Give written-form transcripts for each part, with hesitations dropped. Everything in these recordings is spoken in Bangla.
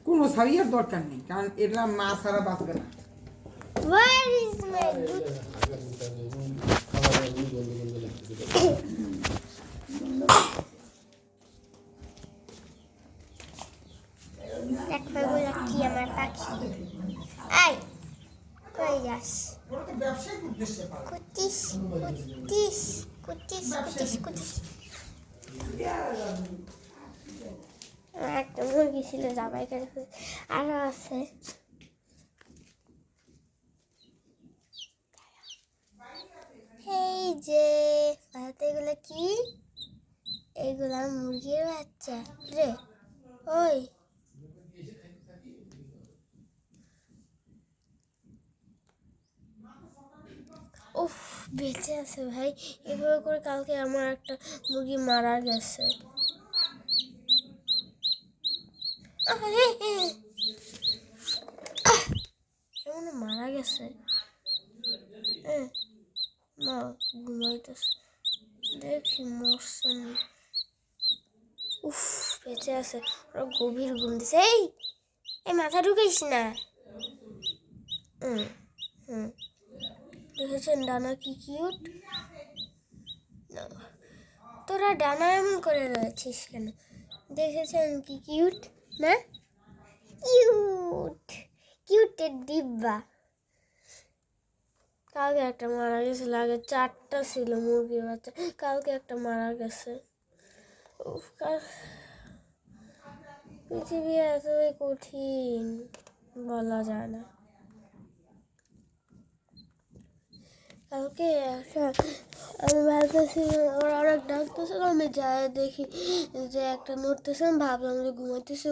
কোনো সারিয়ার দরকার নেই, কারণ এটা মা ছাড়া বাঁচবে না। Where is my good? দেখো এগুলো কি আমার পাখি। আই কই যাস? কুটিস কুটিস কুটিস কুটিস কুটিস। একটা মুরগি ছিল জামাই করে আরো আছে। এই যে এগুলো কি? এগুলা মুরগির বাচ্চা রে। ওই উফ, বেঁচে আছে ভাই। এভাবে করে কালকে আমার একটা মুরগি মারা গেছে। মারা গেছে। না ঘুমাইতেছে, দেখি মরছে না। উফ, বেঁচে আছে। ওরা গভীর ঘুম দিছে। এই মাথা ঢুকাইস না। দেখেছেন ডানা কি কিউট? তোরা ডানা এমন করে রয়েছিস কেন? দেখেছেন কি কিউট না? কিউট কিউটের ডিব্বা। কালকে একটা মারা গেছিল, আগে 4টা ছিল মুরগির বাচ্চা, কালকে একটা মারা গেছে। পৃথিবী এতই কঠিন, বলা যায় না। কালকে আমি ভাবতেছি ওরা অনেক ডাকতেছিল, আমি যাই দেখি যে একটা নড়তেছে, ভাবলাম যে ঘুমাইতেছে,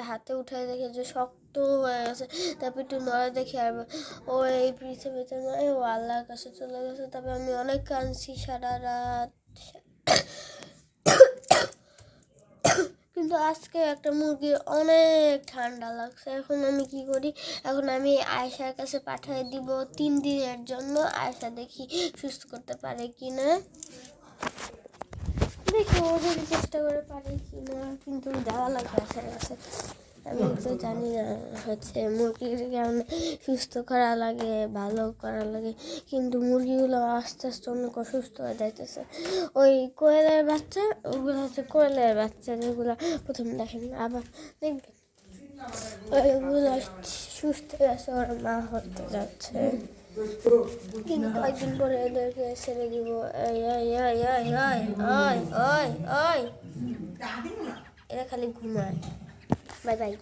হাতে উঠায় দেখে যে শক্ত হয়ে গেছে। তারপর একটু নড়ে দেখি আর ও এই পৃথিবীতে নয়, ও আল্লাহর কাছে চলে গেছে। তারপর আমি অনেক কাঁদছি সারা রাত। কিন্তু আজকে একটা মুরগির অনেক ঠান্ডা লাগছে। এখন আমি কি করি? এখন আমি আয়েশার কাছে পাঠিয়ে দিব 3 দিনের জন্য। আয়েশা দেখি সুস্থ করতে পারে কিনা, দেখি ও যদি চেষ্টা করে পারে কিনা। কিন্তু যাওয়া লাগবে আয়েশার কাছে। আমি তো জানি না মুরগির কেমন সুস্থ করা লাগে, ভালো করা লাগে, কিন্তু মুরগিগুলো আস্তে আস্তে অনেক অসুস্থ হয়ে যাইতেছে। ওই কোয়েলের বাচ্চা, ওগুলো হচ্ছে কোয়েলের বাচ্চা যেগুলো প্রথম দেখেন, আবার দেখবেন ওইগুলো সুস্থ আছে, ওর মা হতে যাচ্ছে। কিন্তু কয়েকদিন পরে এদেরকে ছেড়ে দিব। এরা খালি ঘুমায়। Bye bye.